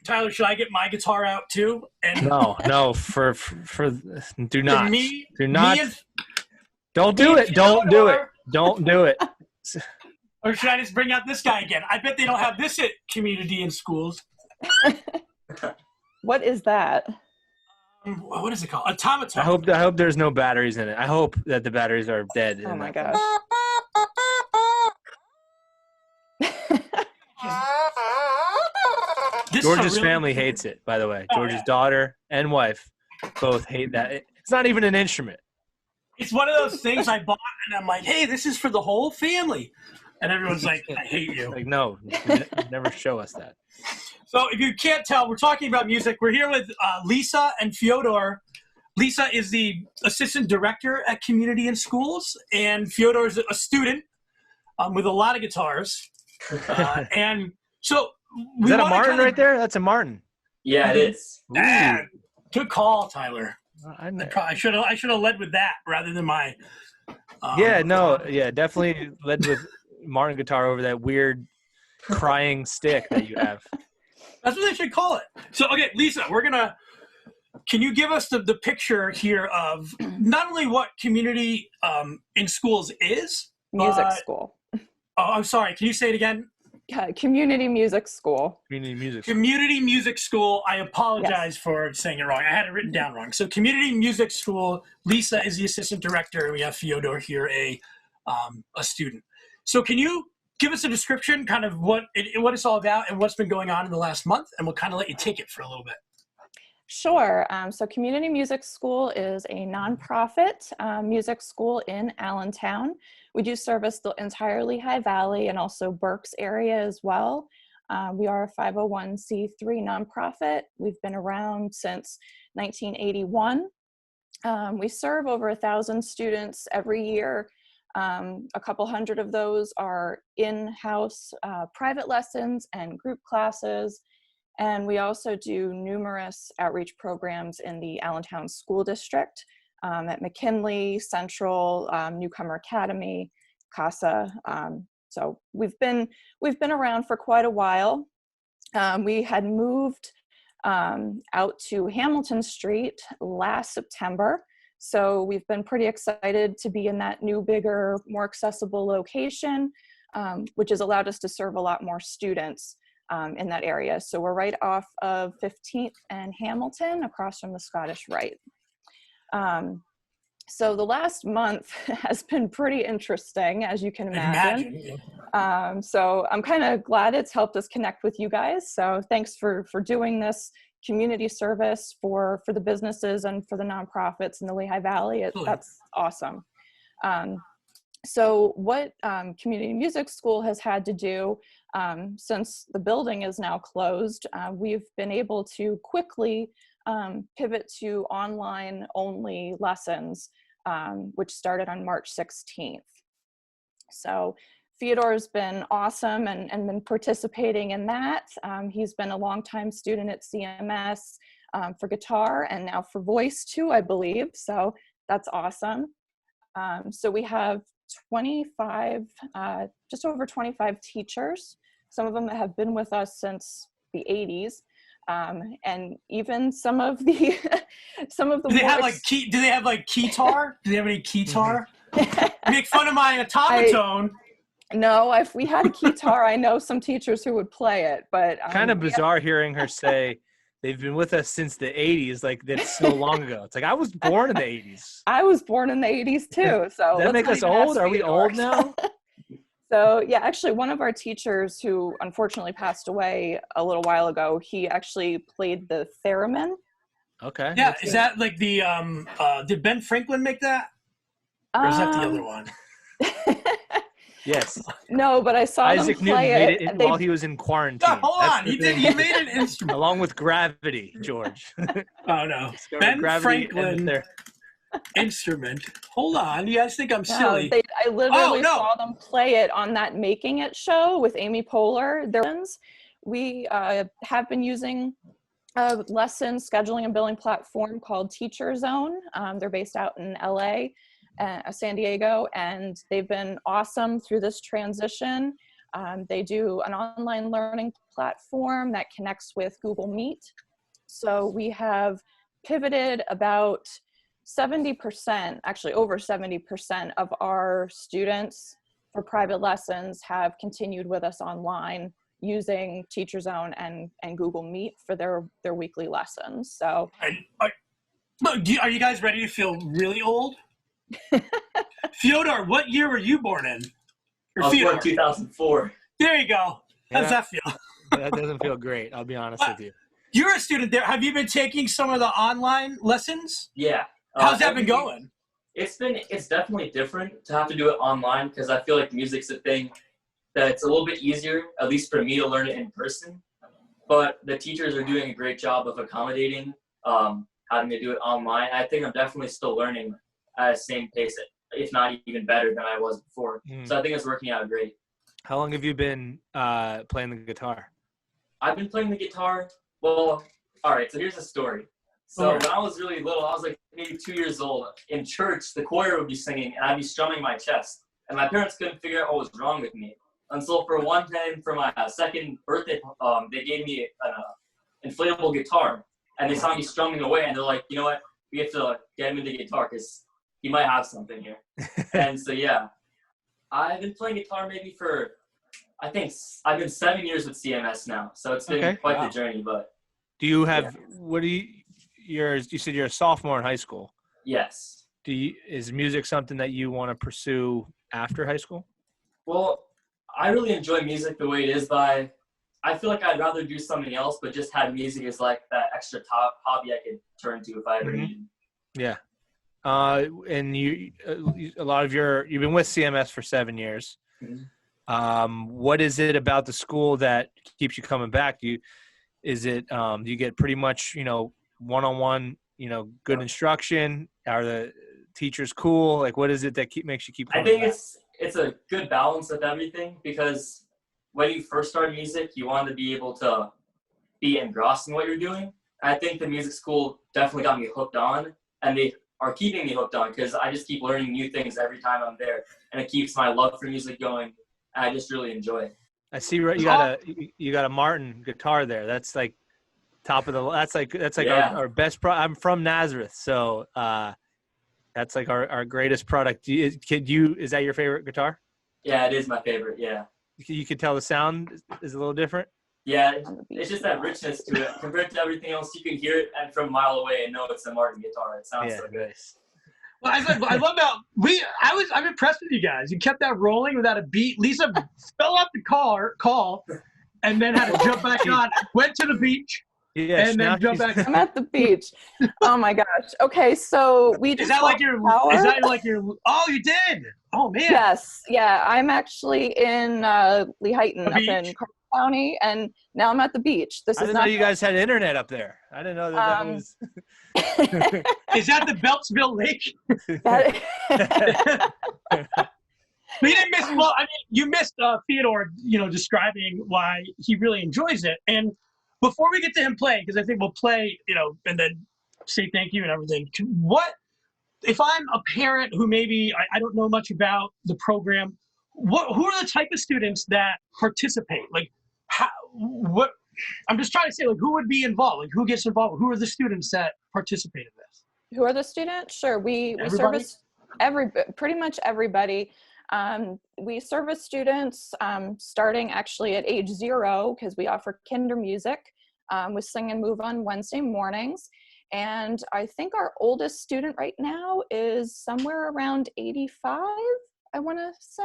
Tyler, should I get my guitar out too? And No, for do not, me, do not, me and, don't me do and it, don't do it, Fyodor, don't do it. or should I just bring out this guy again? I bet they don't have this at community and schools. What is that? What is it called? Automaton. I hope there's no batteries in it. I hope that the batteries are dead. Oh my gosh. George's family hates it, by the way. George's daughter and wife both hate that. It's not even an instrument. It's one of those things I bought, and I'm like, hey, this is for the whole family. And everyone's like, I hate you. Like, no, never show us that. So if you can't tell, we're talking about music. We're here with Lisa and Fyodor. Lisa is the assistant director at Community and Schools, and Fyodor is a student with a lot of guitars. And so is that a Martin right there? That's a Martin. Yeah, it is. Good call, Tyler. I should have led with that rather than my. Definitely led with Martin guitar over that weird crying stick that you have. That's what they should call it. So, okay, Lisa, can you give us the picture here of not only what Community in Schools is? Music school. Oh, I'm sorry. Can you say it again? Community music school. Community music School. I apologize for saying it wrong. I had it written down wrong. So Community Music School. Lisa is the assistant director, and we have Fyodor here, a student. So can you give us a description, kind of what it's all about and what's been going on in the last month, and we'll kind of let you take it for a little bit. Sure. So Community Music School is a nonprofit music school in Allentown. We do service the entire Lehigh Valley and also Berks area as well. We are a 501c3 nonprofit. We've been around since 1981. We serve over 1,000 students every year. A couple hundred of those are in-house private lessons and group classes. And we also do numerous outreach programs in the Allentown School District at McKinley, Central, Newcomer Academy, CASA. So we've been around for quite a while. We had moved out to Hamilton Street last September. So we've been pretty excited to be in that new, bigger, more accessible location, which has allowed us to serve a lot more students in that area. So we're right off of 15th and Hamilton, across from the Scottish Rite. So the last month has been pretty interesting, as you can imagine. So I'm kind of glad it's helped us connect with you guys. So thanks for doing this community service for the businesses and for the nonprofits in the Lehigh Valley. That's awesome. So what Community Music School has had to do since the building is now closed, we've been able to quickly pivot to online only lessons, which started on March 16th. So Fyodor's been awesome and been participating in that. He's been a longtime student at CMS for guitar and now for voice too, I believe. So that's awesome. So we have 25, just over 25 teachers. Some of them have been with us since the 80s. And even some of the do they have like keytar? Do they have any keytar? Make fun of my automaton. No, if we had a keytar, I know some teachers who would play it, but kind of bizarre hearing her say they've been with us since the 80s, like that's so long ago. It's like I was born in the 80s. I was born in the 80s too. So does that make us old? Are we old now? So yeah, actually one of our teachers who unfortunately passed away a little while ago, he actually played the theremin. Okay. Yeah, is that like the did Ben Franklin make that? Or is that the other one? Yes. No, but I saw Isaac them play Newton made it while he was in quarantine. No, hold on. He made an instrument. Along with gravity, George. Oh, no. Ben Franklin instrument. Hold on. You guys think I'm silly? I literally saw them play it on that Making It show with Amy Poehler. We have been using a lesson scheduling and billing platform called Teacher Zone. They're based out in LA. San Diego, and they've been awesome through this transition. They do an online learning platform that connects with Google Meet. So we have pivoted about 70%, actually over 70% of our students for private lessons have continued with us online using Teacher Zone and Google Meet for their weekly lessons. So are you guys ready to feel really old? Fyodor, what year were you born in? I was born in 2004. There you go. How does that feel? That doesn't feel great. I'll be honest with you. You're a student there. Have you been taking some of the online lessons? Yeah. How's that been going? It's definitely different to have to do it online because I feel like music's a thing that it's a little bit easier, at least for me, to learn it in person. But the teachers are doing a great job of accommodating having to do it online. I think I'm definitely still learning at the same pace, if not even better than I was before. So I think it's working out great. How long have you been playing the guitar? I've been playing the guitar. Well, all right, so here's a story. So when I was really little, I was like maybe 2 years old. In church, the choir would be singing, and I'd be strumming my chest. And my parents couldn't figure out what was wrong with me. Until for one time, for my second birthday, they gave me an inflatable guitar. And they saw me strumming away, and they're like, you know what? We have to get him into guitar because he might have something here. And so, yeah. I've been playing guitar maybe for, I think I've been 7 years with CMS now. So it's been quite the journey. But do you have, you said you're a sophomore in high school. Yes. Is music something that you want to pursue after high school? Well, I really enjoy music the way it is, but I feel like I'd rather do something else, but just have music as like that extra top hobby I could turn to if I ever needed. Yeah. And a lot of you've been with CMS for 7 years. What is it about the school that keeps you coming back? Do you get pretty much, one-on-one, good instruction? Are the teachers cool? Like, what is it that makes you keep coming back? I think it's a good balance of everything, because when you first start music, you want to be able to be engrossed in what you're doing. I think the music school definitely got me hooked on, and they are keeping me hooked on because I just keep learning new things every time I'm there, and it keeps my love for music going, and I just really enjoy it. I see you got a Martin guitar there. That's like top of the. That's like our best. I'm from Nazareth, so that's like our greatest product. Is that your favorite guitar? Yeah, it is my favorite. Yeah. You could tell the sound is a little different. Yeah, it's just that richness to it compared to everything else. You can hear it and from a mile away and know it's a Martin guitar. It sounds so good. Nice. Well, I love how I'm impressed with you guys. You kept that rolling without a beat. Lisa fell off the call, and then had to jump back on. Went to the beach. Yes, and then jump back. I'm at the beach. Oh my gosh. Okay, so we just. Is that like your? Oh, you did. Oh man. Yes. Yeah, I'm actually in Lehighton up in Parkland County, and now I'm at the beach. I didn't know you guys had internet up there. I didn't know that was. Is that the Beltsville Lake? But you didn't miss. Well, I mean, you missed Fyodor, describing why he really enjoys it. And before we get to him playing, because I think we'll play, and then say thank you and everything. What if I'm a parent who maybe I don't know much about the program? Who are the type of students that participate? Like, what? I'm just trying to say, like, who would be involved? Like, who gets involved? Who are the students that participate in this? Who are the students? Sure, we service pretty much everybody. We service students starting actually at age 0, because we offer kinder music with Sing and Move on Wednesday mornings. And I think our oldest student right now is somewhere around 85, I want to say.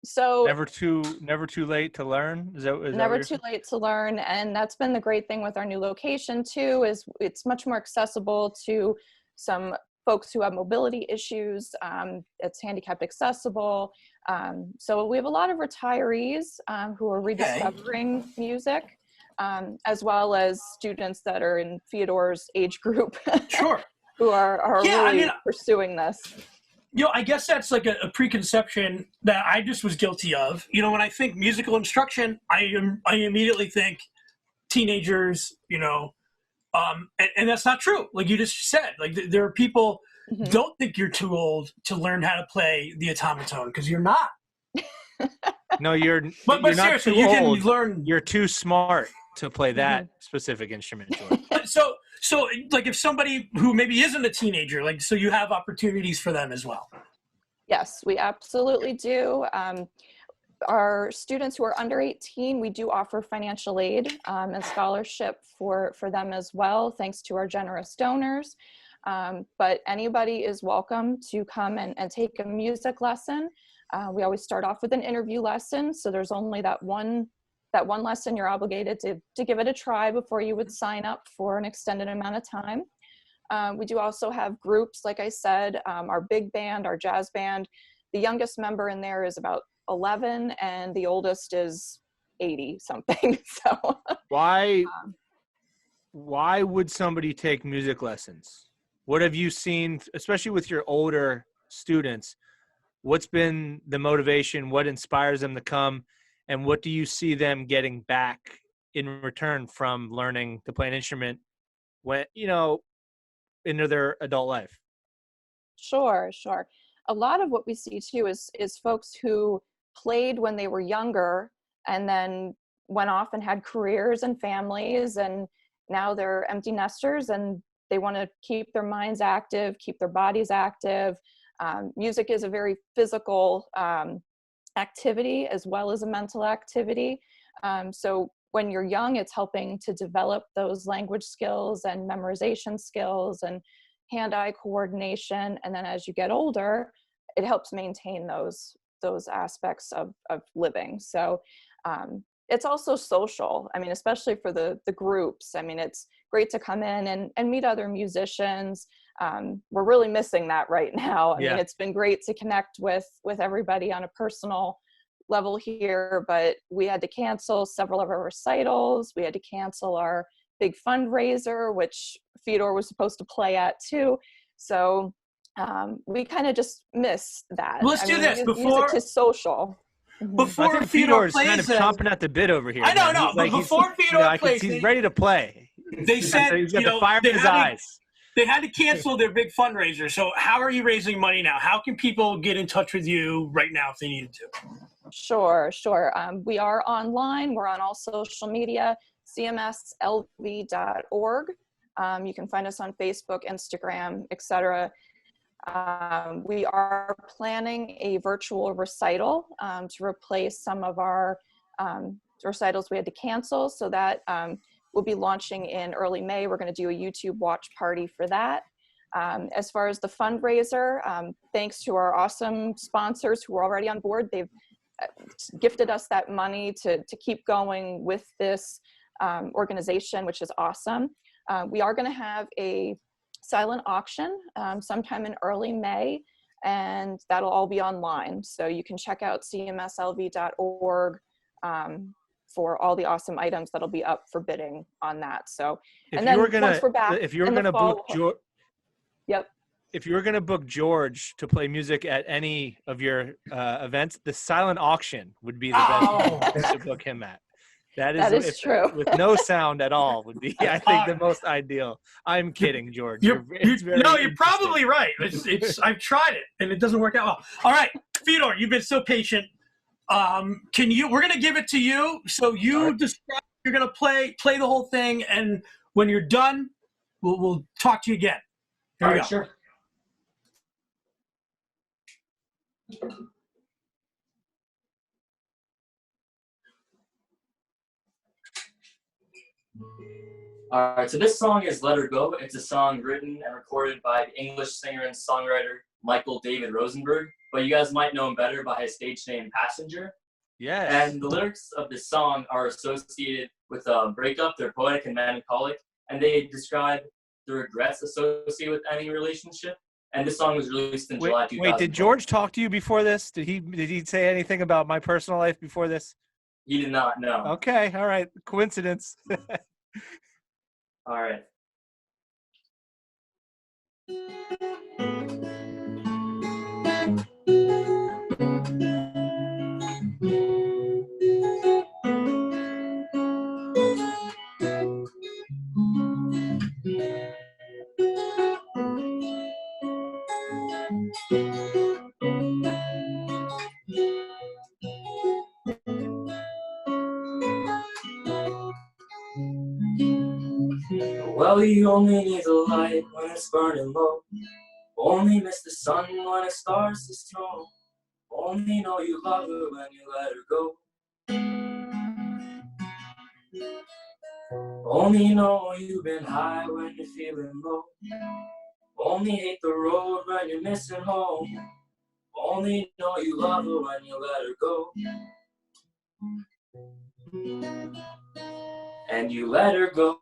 So never too late to learn. Is never too late to learn. And that's been the great thing with our new location too, is it's much more accessible to some folks who have mobility issues. It's handicapped accessible. So we have a lot of retirees who are rediscovering music, as well as students that are in Fyodor's age group. Sure. Who are really pursuing this. I guess that's like a preconception that I just was guilty of. When I think musical instruction, I immediately think teenagers, and that's not true. Like you just said, like there are people don't think you're too old to learn how to play the automaton, because you're not. No, you're But not seriously, too you can old. learn. You're too smart to play that specific instrument, George. So like if somebody who maybe isn't a teenager, like, so you have opportunities for them as well. Yes, we absolutely do. Our students who are under 18, we do offer financial aid and scholarship for them as well, thanks to our generous donors. But anybody is welcome to come and take a music lesson. We always start off with an interview lesson, so there's only that one lesson you're obligated to give it a try before you would sign up for an extended amount of time. We do also have groups, like I said, our big band, our jazz band. The youngest member in there is about 11 and the oldest is 80 something. So why would somebody take music lessons? What have you seen, especially with your older students? What's been the motivation? What inspires them to come? And what do you see them getting back in return from learning to play an instrument when, into their adult life? Sure. A lot of what we see too is folks who played when they were younger and then went off and had careers and families, and now they're empty nesters and they want to keep their minds active, keep their bodies active. Music is a very physical activity as well as a mental activity. So when you're young, it's helping to develop those language skills and memorization skills and hand-eye coordination. And then as you get older, it helps maintain those aspects of living. So it's also social. I mean, especially for the groups. I mean, it's great to come in and meet other musicians. We're really missing that right now. I mean, it's been great to connect with everybody on a personal level here, but we had to cancel several of our recitals. We had to cancel our big fundraiser, which Fyodor was supposed to play at too. So we kind of just miss that. Let's do this music is social. Before Fyodor Fyodor's kind of chomping at the bit over here. I know, but before Fyodor plays, he's ready to play. They said he's got the fire in his eyes. They had to cancel their big fundraiser. So how are you raising money now? How can people get in touch with you right now if they needed to? Sure. We are online. We're on all social media, cmslv.org. You can find us on Facebook, Instagram, etc. We are planning a virtual recital to replace some of our recitals we had to cancel. So that we'll be launching in early May. We're going to do a YouTube watch party for that. As far as the fundraiser, thanks to our awesome sponsors who are already on board, they've gifted us that money to keep going with this organization, which is awesome. We are going to have a silent auction sometime in early May, and that'll all be online. So you can check out cmslv.org for all the awesome items that'll be up for bidding on that. So, once we're back, if you were going to book George, yep. If you were going to book George to play music at any of your events, the silent auction would be the best place to book him at. That is true. With no sound at all would be, I think, the most ideal. I'm kidding, George. You're probably right. I've tried it and it doesn't work out well. All right, Fyodor, you've been so patient. We're going to give it to you. So you describe, you're going to play the whole thing. And when you're done, we'll talk to you again. Here we go. Sure. All right, so this song is Let Her Go. It's a song written and recorded by the English singer and songwriter Michael David Rosenberg, but you guys might know him better by his stage name Passenger. Yes. And the lyrics of this song are associated with a breakup. They're poetic and melancholic, and they describe the regrets associated with any relationship. And this song was released in July 2000. Wait, did George talk to you before this? Did he say anything about my personal life before this? He did not, no. Okay, all right. Coincidence. All right. Well, you only need the light when it's burning low. Only miss the sun when it starts to snow. Only know you love her when you let her go. Only know you've been high when you're feeling low. Only hate the road when you're missing home. Only know you love her when you let her go. And you let her go.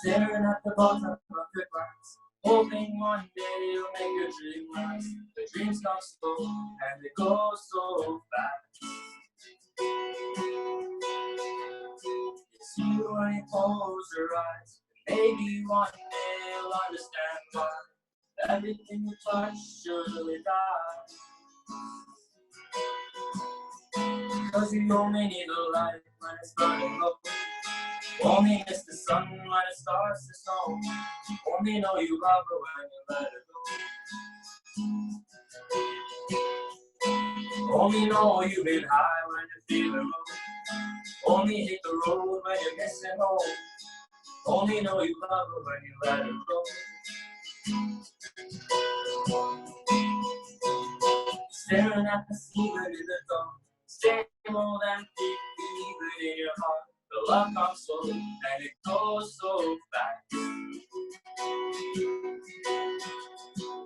Staring at the bottom of your glass, hoping one day you'll make your dream last. The dreams come slow and they go so fast. It's you when you close your eyes. Maybe one day you'll understand why everything you touch surely dies. Cause you only need a light when it's burning low. Only miss the sun when it starts to snow. Only know you love her when you let her go. Only know you've been high when you're feeling low. Only hit the road when you're missing home. Only know you love her when you let her go. Staring at the ceiling in the dark. Same old empty feeling in your heart. The love comes slowly and it goes so fast.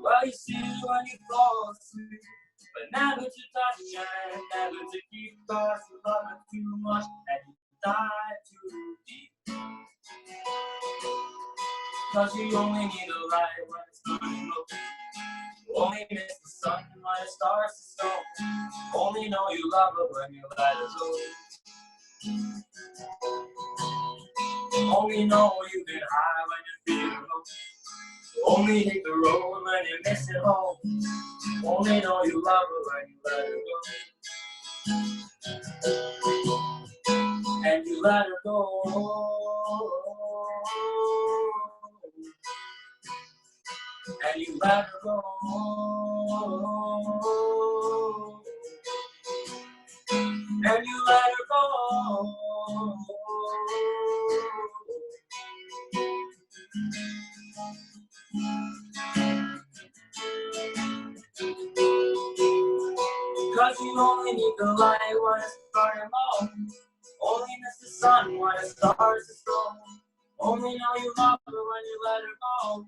Well, you see when you fall asleep, but never to touch and never to keep. Cause you love her too much and you die too deep. Cause you only need a light when it's burning low. Only miss the sun when it starts to snow. Only know you love her when you let her go. Only know you've been high when you're feeling low. Only hit the road when you're missing home. Only know you love her when you let her go. And you let her go. And you let her go. And you let her go. Cause you only need the light when it's burning low. Only miss the sun when it starts to snow. Only know you love her when you let her go.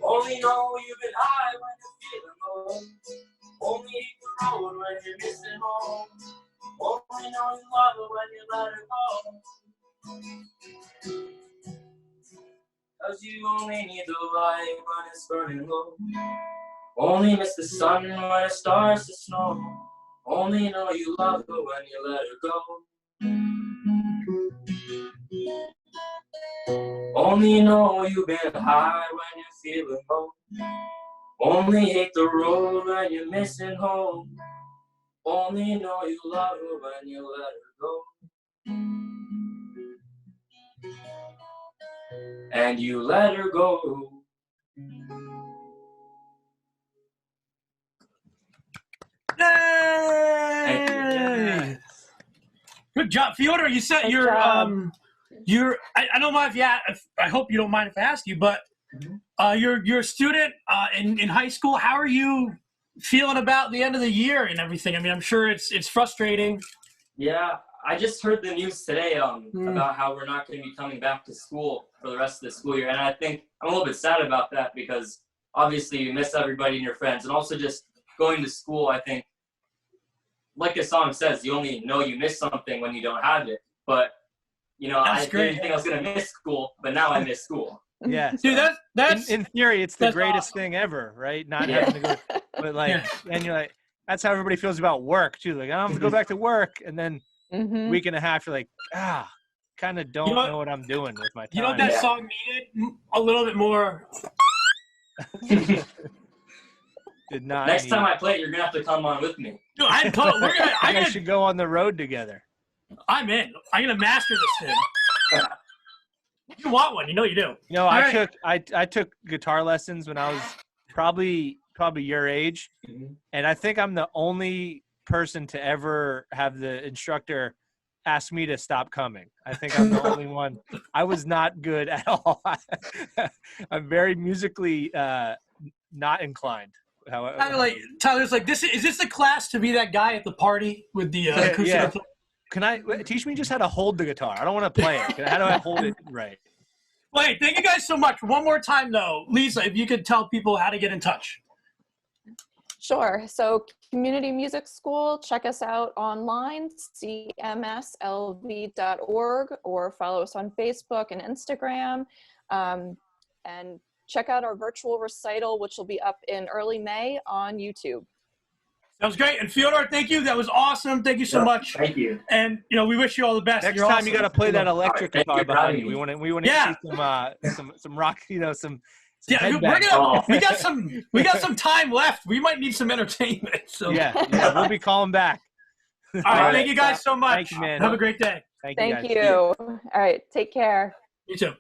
Only know you've been high when you're feeling low. Only hit the road when you're missing home. Only know you love her when you let her go. Cause you only need the light when it's burning low. Only miss the sun when it starts to snow. Only know you love her when you let her go. Only know you've been high when you're feeling low. Only hate the road when you're missing home. Only know you love her when you let her go. And you let her go. Yay! Good job, Fyodor. You said Good you're job. I don't mind I hope you don't mind if I ask you, but you're a student in high school. How are you feeling about the end of the year and everything? I mean, I'm sure it's frustrating. Yeah, I just heard the news today about how we're not going to be coming back to school for the rest of the school year, and I think I'm a little bit sad about that because obviously you miss everybody and your friends, and also just going to school. I think, like the song says, you only know you miss something when you don't have it. But you know, I didn't think I was going to miss school, but now I miss school. Yeah, Dude, that's in theory, it's the greatest awesome thing ever, right? Not having to go, but like, and you're like, that's how everybody feels about work too. Like, I don't have to go back to work, and then a week and a half, you're like, kind of don't know what I'm doing with my time. You know what that song needed? A little bit more. Did not. Next time I play it, you're gonna have to come on with me. Dude, I should go on the road together. I'm in. I'm gonna master this thing. You want one? You know you do. You know, All I right. took guitar lessons when I was probably your age, and I think I'm the only person to ever have the instructor ask me to stop coming. I think I'm the only one. I was not good at all. I'm very musically not inclined. Tyler's like, is this the class to be that guy at the party with the acoustic? Yeah. Can I teach me just how to hold the guitar? I don't want to play it. How do I hold it right? Well, hey, thank you guys so much. One more time, though, Lisa, if you could tell people how to get in touch. Sure. So Community Music School, check us out online, cmslv.org, or follow us on Facebook and Instagram. And check out our virtual recital, which will be up in early May on YouTube. That was great. And Fyodor, thank you. That was awesome. Thank you so much. Thank you. And we wish you all the best. Next You're time awesome. you got to play that electric guitar behind you. We want to see some rock. Some yeah. We got some time left. We might need some entertainment. So yeah, we'll be calling back. All right. Thank you guys so much. Thank you, man. Have a great day. Thank you. All right. Take care. You too.